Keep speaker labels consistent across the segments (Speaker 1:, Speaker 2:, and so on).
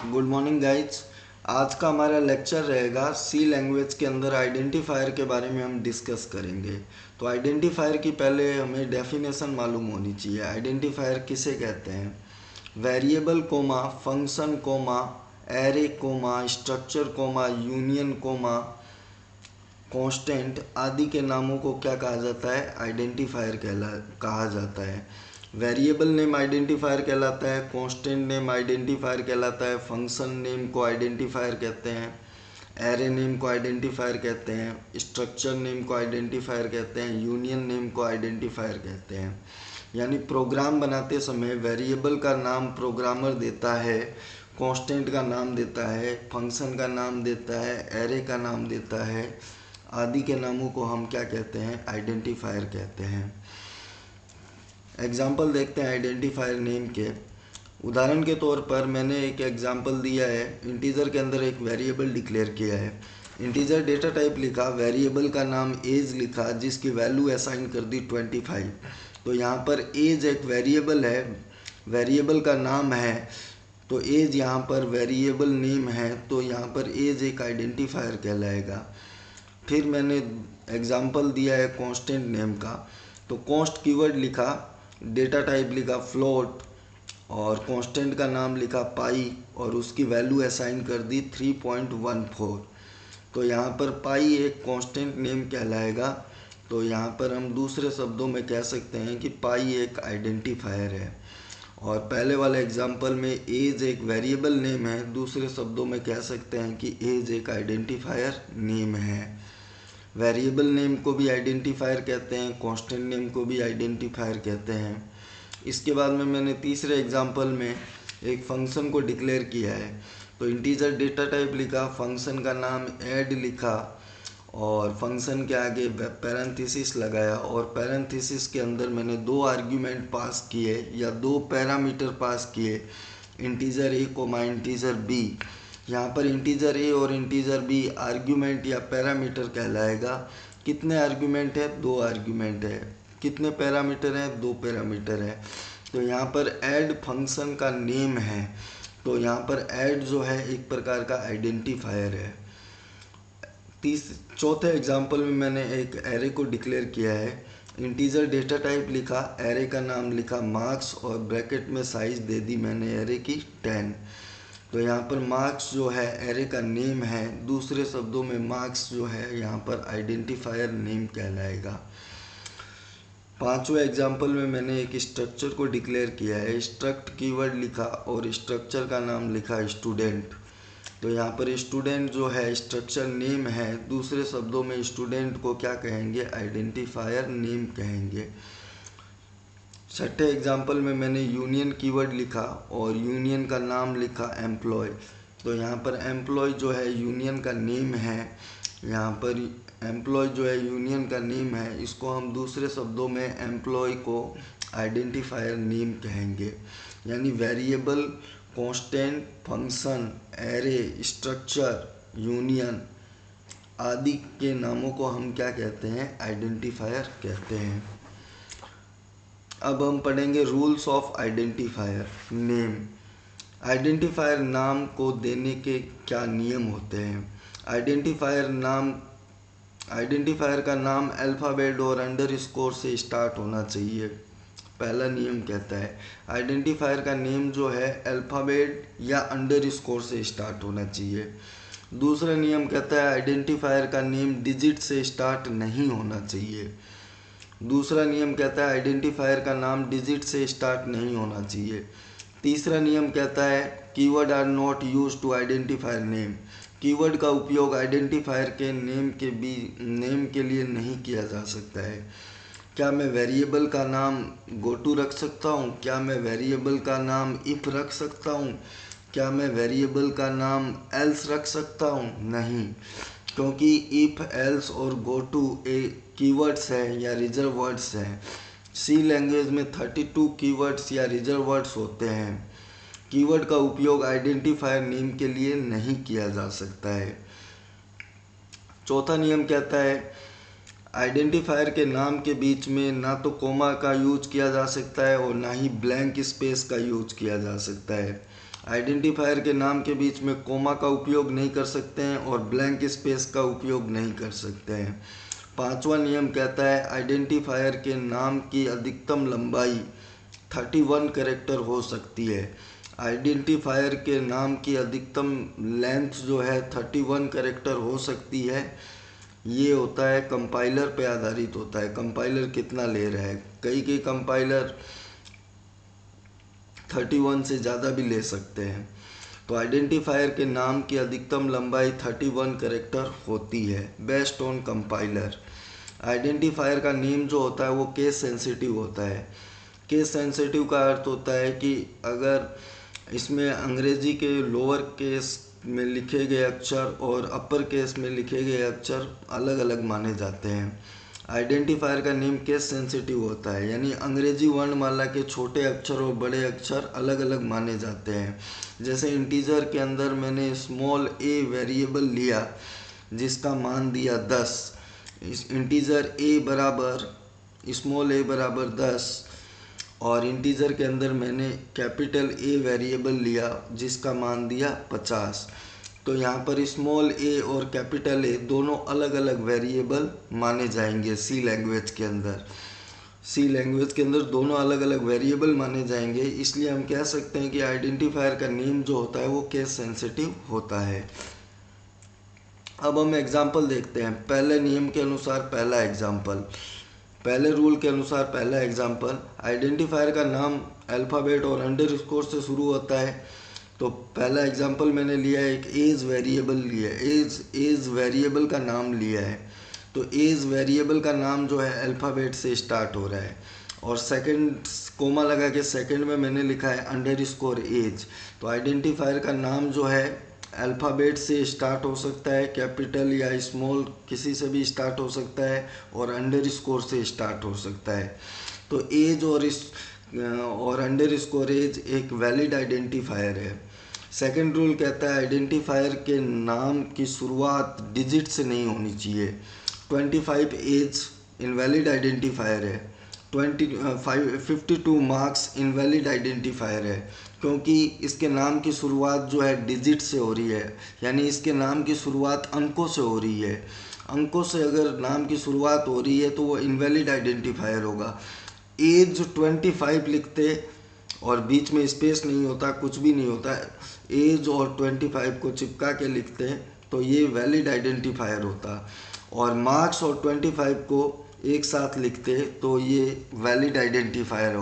Speaker 1: Good morning guys. आज का हमारा लेक्चर रहेगा सी लैंग्वेज के अंदर आइडेंटिफायर के बारे में हम डिस्कस करेंगे। तो आइडेंटिफायर की पहले हमें डेफिनेशन मालूम होनी चाहिए। आइडेंटिफायर किसे कहते हैं? Variable comma, function comma, array comma, structure comma, union comma, constant आदि के नामों को क्या कहा जाता है? आइडेंटिफायर कहा जाता है। वेरिएबल नेम आइडेंटिफायर कहलाता है, कांस्टेंट नेम आइडेंटिफायर कहलाता है, फंक्शन नेम को आइडेंटिफायर कहते हैं, एरे नेम को आइडेंटिफायर कहते हैं, स्ट्रक्चर नेम को आइडेंटिफायर कहते हैं, यूनियन नेम को आइडेंटिफायर कहते हैं। यानी प्रोग्राम बनाते समय वेरिएबल का नाम प्रोग्रामर देता है, कांस्टेंट का नाम देता है, फंक्शन का नाम देता है, एरे का नाम देता है, आदि के नामों को हम क्या कहते हैं? आइडेंटिफायर कहते हैं। एग्जाम्पल देखते हैं आइडेंटिफायर नेम के। उदाहरण के तौर पर मैंने एक एग्जाम्पल दिया है, इंटीजर के अंदर एक वेरिएबल डिक्लेयर किया है। इंटीजर डेटा टाइप लिखा, वेरिएबल का नाम एज लिखा, जिसकी वैल्यू असाइन कर दी 25। तो यहाँ पर एज एक वेरिएबल है, वेरिएबल का नाम है, तो एज यहाँ पर वेरिएबल नेम है, तो यहाँ पर एज एक आइडेंटिफायर कहलाएगा। फिर मैंने एग्जाम्पल दिया है कांस्टेंट नेम का, तो कांस्ट कीवर्ड लिखा, डेटा टाइप लिखा फ्लोट, और कांस्टेंट का नाम लिखा पाई, और उसकी वैल्यू असाइन कर दी 3.14। तो यहाँ पर पाई एक कांस्टेंट नेम कहलाएगा। तो यहाँ पर हम दूसरे शब्दों में कह सकते हैं कि पाई एक आइडेंटिफायर है। और पहले वाले एग्जाम्पल में एज एक वेरिएबल नेम है, दूसरे शब्दों में कह सकते हैं कि एज एक आइडेंटिफायर नेम है। वेरिएबल नेम को भी आइडेंटिफायर कहते हैं, कांस्टेंट नेम को भी आइडेंटिफायर कहते हैं। इसके बाद में मैंने तीसरे एग्जाम्पल में एक फंक्शन को डिक्लेयर किया है। तो इंटीजर डेटा टाइप लिखा, फंक्शन का नाम ऐड लिखा, और फंक्शन के आगे पैरेंथेसिस लगाया, और पैरेंथेसिस के अंदर मैंने दो आर्ग्यूमेंट पास किए या दो पैरामीटर पास किए, integer a coma integer B. यहाँ पर इंटीजर ए और इंटीजर बी आर्ग्यूमेंट या पैरामीटर कहलाएगा। कितने आर्ग्यूमेंट है? दो आर्ग्यूमेंट है। कितने पैरामीटर हैं? दो पैरामीटर है। तो यहाँ पर ऐड फंक्शन का नेम है, तो यहाँ पर ऐड जो है एक प्रकार का आइडेंटिफायर है। चौथे एग्जाम्पल में मैंने एक एरे को डिक्लेयर किया है। इंटीजर डेटा टाइप लिखा, एरे का नाम लिखा मार्क्स, और ब्रैकेट में साइज दे दी मैंने एरे की 10। तो यहाँ पर मार्क्स जो है एरे का नेम है, दूसरे शब्दों में मार्क्स जो है यहाँ पर आइडेंटिफायर नेम कहलाएगा। पांचवें एग्जाम्पल में मैंने एक स्ट्रक्चर को डिक्लेयर किया है। स्ट्रक्ट कीवर्ड लिखा और स्ट्रक्चर का नाम लिखा स्टूडेंट। तो यहाँ पर स्टूडेंट जो है स्ट्रक्चर नेम है, दूसरे शब्दों में स्टूडेंट को क्या कहेंगे? आइडेंटिफायर नेम कहेंगे। छठे एग्जाम्पल में मैंने यूनियन कीवर्ड लिखा और यूनियन का नाम लिखा एम्प्लॉय। तो यहाँ पर एम्प्लॉय जो है यूनियन का नेम है, यहाँ पर एम्प्लॉय जो है यूनियन का नेम है, इसको हम दूसरे शब्दों में एम्प्लॉय को आइडेंटिफायर नेम कहेंगे। यानी variable, constant, function, array, structure, union आदि के नामों को हम क्या कहते हैं? आइडेंटिफायर कहते हैं। अब हम पढ़ेंगे rules of identifier name. Identifier नाम को देने के क्या नियम होते हैं? आइडेंटिफायर का नाम अल्फ़ाबेट और अंडरस्कोर से स्टार्ट होना चाहिए। पहला नियम कहता है आइडेंटिफायर का नेम जो है अल्फ़ाबेट या अंडरस्कोर से स्टार्ट होना चाहिए। दूसरा नियम कहता है आइडेंटिफायर का नेम डिजिट से स्टार्ट नहीं होना चाहिए। दूसरा नियम कहता है आइडेंटिफायर का नाम डिजिट से स्टार्ट नहीं होना चाहिए। तीसरा नियम कहता है keyword are not used to identifier name. Keyword का उपयोग आइडेंटिफायर के नेम के लिए नहीं किया जा सकता है। क्या मैं वेरिएबल का नाम गोटू रख सकता हूँ? क्या मैं वेरिएबल का नाम इफ रख सकता हूँ? क्या मैं वेरिएबल का नाम एल्स रख सकता हूँ? नहीं, क्योंकि इफ, एल्स और गोटू कीवर्ड्स हैं या रिजर्व वर्ड्स हैं। सी लैंग्वेज में 32 कीवर्ड्स या रिजर्व वर्ड्स होते हैं। कीवर्ड का उपयोग आइडेंटिफायर नेम के लिए नहीं किया जा सकता है। चौथा नियम कहता है आइडेंटिफायर के नाम के बीच में ना तो कोमा का यूज किया जा सकता है और ना ही ब्लैंक स्पेस का यूज किया जा सकता है। आइडेंटिफायर के नाम के बीच में कोमा का उपयोग नहीं कर सकते हैं और ब्लैंक स्पेस का उपयोग नहीं कर सकते हैं। पांचवा नियम कहता है आइडेंटिफायर के नाम की अधिकतम लंबाई 31 कैरेक्टर हो सकती है। आइडेंटिफायर के नाम की अधिकतम लेंथ जो है 31 कैरेक्टर हो सकती है। ये होता है कंपाइलर पे आधारित होता है, कंपाइलर कितना ले रहा है। कई कंपाइलर 31 से ज़्यादा भी ले सकते हैं। तो आइडेंटिफायर के नाम की अधिकतम लंबाई 31 कैरेक्टर होती है बेस्ड ऑन कंपाइलर। आइडेंटिफायर का नेम जो होता है वो केस सेंसिटिव होता है। केस सेंसिटिव का अर्थ होता है कि अगर इसमें अंग्रेजी के लोअर केस में लिखे गए अक्षर और अपर केस में लिखे गए अक्षर अलग अलग माने जाते हैं। आइडेंटिफायर का नेम केस सेंसिटिव होता है, यानी अंग्रेजी वर्णमाला के छोटे अक्षर और बड़े अक्षर अलग अलग माने जाते हैं। जैसे इंटीजर के अंदर मैंने स्मॉल ए वेरिएबल लिया जिसका मान दिया 10। इस इंटीजर ए बराबर स्मॉल ए बराबर 10 और इंटीजर के अंदर मैंने कैपिटल ए वेरिएबल लिया जिसका मान दिया 50। तो यहाँ पर स्मॉल ए और कैपिटल ए दोनों अलग अलग वेरिएबल माने जाएंगे। सी लैंग्वेज के अंदर दोनों अलग अलग वेरिएबल माने जाएंगे, इसलिए हम कह सकते हैं कि आइडेंटिफायर का नेम जो होता है वो केस सेंसिटिव होता है। अब हम एग्जाम्पल देखते हैं। पहले नियम के अनुसार पहले रूल के अनुसार पहला एग्जाम्पल, आइडेंटिफायर का नाम अल्फ़ाबेट और अंडरस्कोर से शुरू होता है। तो पहला एग्जाम्पल मैंने लिया है, एक एज वेरिएबल लिया है, एज वेरिएबल का नाम लिया है। तो एज वेरिएबल का नाम जो है अल्फ़ाबेट से स्टार्ट हो रहा है और सेकंड कोमा लगा के सेकंड में मैंने लिखा है अंडरस्कोर एज। तो आइडेंटिफायर का नाम जो है अल्फ़ाबेट से स्टार्ट हो सकता है, कैपिटल या स्मॉल किसी से भी स्टार्ट हो सकता है और अंडरस्कोर से स्टार्ट हो सकता है। तो एज और अंडरस्कोर एज एक वैलिड आइडेंटिफायर है। सेकंड रूल कहता है आइडेंटिफायर के नाम की शुरुआत डिजिट से नहीं होनी चाहिए। 25 एज इनवैलिड आइडेंटिफायर है। 52 मार्क्स इनवैलिड आइडेंटिफायर है क्योंकि इसके नाम की शुरुआत जो है डिजिट से हो रही है, यानी इसके नाम की शुरुआत अंकों से हो रही है। अंकों से अगर नाम की शुरुआत हो रही है तो वो इनवैलिड आइडेंटिफायर होगा। एज 25 लिखते और बीच में स्पेस नहीं होता, कुछ भी नहीं होता, एज और 25 को चिपका के लिखते तो ये वैलिड आइडेंटिफायर होता। और मार्क्स और 25 को एक साथ लिखते तो ये वैलिड आइडेंटिफायर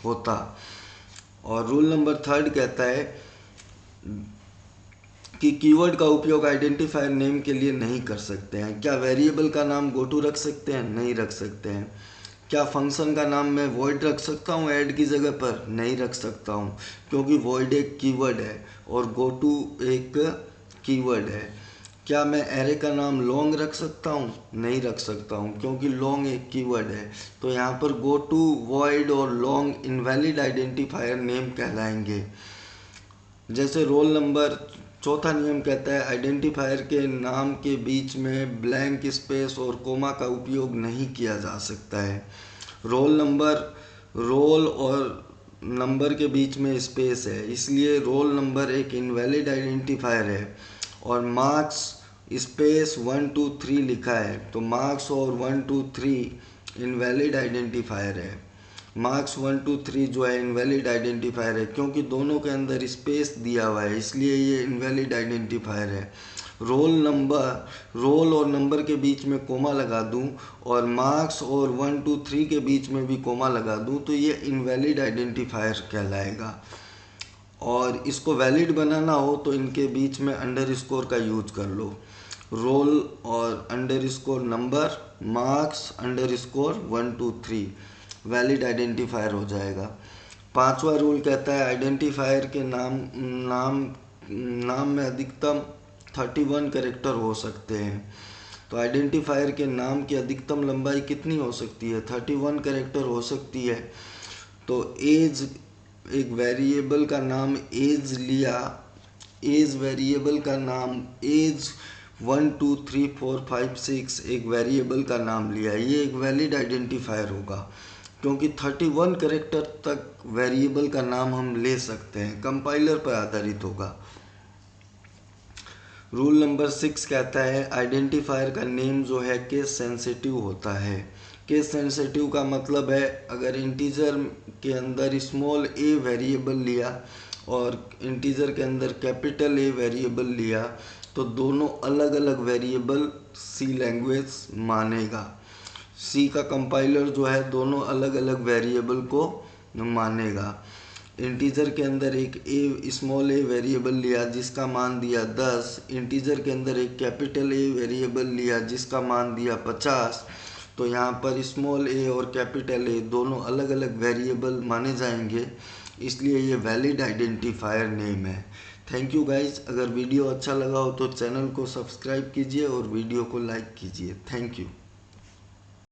Speaker 1: होता। और रूल नंबर 3 कहता है कि कीवर्ड का उपयोग आइडेंटिफायर नेम के लिए नहीं कर सकते हैं। क्या वेरिएबल का नाम गोटू रख सकते हैं? नहीं रख सकते हैं। क्या फंक्शन का नाम मैं वॉइड रख सकता हूँ ऐड की जगह पर? नहीं रख सकता हूँ, क्योंकि वॉइड एक कीवर्ड है और गोटू एक कीवर्ड है। क्या मैं एरे का नाम लॉन्ग रख सकता हूँ? नहीं रख सकता हूँ, क्योंकि लॉन्ग एक कीवर्ड है। तो यहाँ पर गोटू, वॉइड और लॉन्ग इनवैलिड आइडेंटिफायर नेम कहलाएंगे। जैसे रोल नंबर, चौथा नियम कहता है आइडेंटिफायर के नाम के बीच में ब्लैंक स्पेस और कोमा का उपयोग नहीं किया जा सकता है। रोल और नंबर के बीच में स्पेस है, इसलिए रोल नंबर एक इनवैलिड आइडेंटिफायर है। और मार्क्स स्पेस 1 2 3 लिखा है, तो मार्क्स और 1 2 3 इनवैलिड आइडेंटिफायर है। मार्क्स 1 2 3 जो है इनवैलिड आइडेंटिफायर है, क्योंकि दोनों के अंदर स्पेस दिया हुआ है, इसलिए ये इनवैलिड आइडेंटिफायर है। रोल और नंबर के बीच में कोमा लगा दूं और मार्क्स और 1 2 3 के बीच में भी कोमा लगा दूं तो ये इनवैलिड आइडेंटिफायर कहलाएगा। और इसको वैलिड बनाना हो तो इनके बीच में अंडरस्कोर का यूज कर लो। रोल और underscore number, marks underscore 1 2 3 valid identifier हो जाएगा। पांचवा रूल कहता है आइडेंटिफायर के नाम में अधिकतम 31 कैरेक्टर हो सकते हैं। तो आइडेंटिफायर के नाम की अधिकतम लंबाई कितनी हो सकती है? 31 कैरेक्टर हो सकती है। तो एज, एक वेरिएबल का नाम एज लिया, एज वेरिएबल का नाम एज 1 2 3 4 5 6 एक वेरिएबल का नाम लिया, ये एक वैलिड आइडेंटिफायर होगा। क्योंकि 31 कैरेक्टर तक वेरिएबल का नाम हम ले सकते हैं, कंपाइलर पर आधारित होगा। रूल नंबर 6 कहता है आइडेंटिफायर का नेम जो है केस सेंसिटिव होता है। केस सेंसिटिव का मतलब है अगर इंटीजर के अंदर स्मॉल ए वेरिएबल लिया और इंटीजर के अंदर कैपिटल ए वेरिएबल लिया तो दोनों अलग अलग वेरिएबल सी लैंग्वेज मानेगा। सी का कंपाइलर जो है दोनों अलग अलग वेरिएबल को मानेगा। इंटीजर के अंदर एक ए स्मॉल ए वेरिएबल लिया जिसका मान दिया 10, इंटीजर के अंदर एक कैपिटल ए वेरिएबल लिया जिसका मान दिया 50, तो यहाँ पर स्मॉल ए और कैपिटल ए दोनों अलग अलग वेरिएबल माने जाएंगे, इसलिए ये वैलिड आइडेंटिफायर नेम है। Thank you guys. अगर वीडियो अच्छा लगा हो तो चैनल को सब्सक्राइब कीजिए और वीडियो को लाइक कीजिए। Thank you.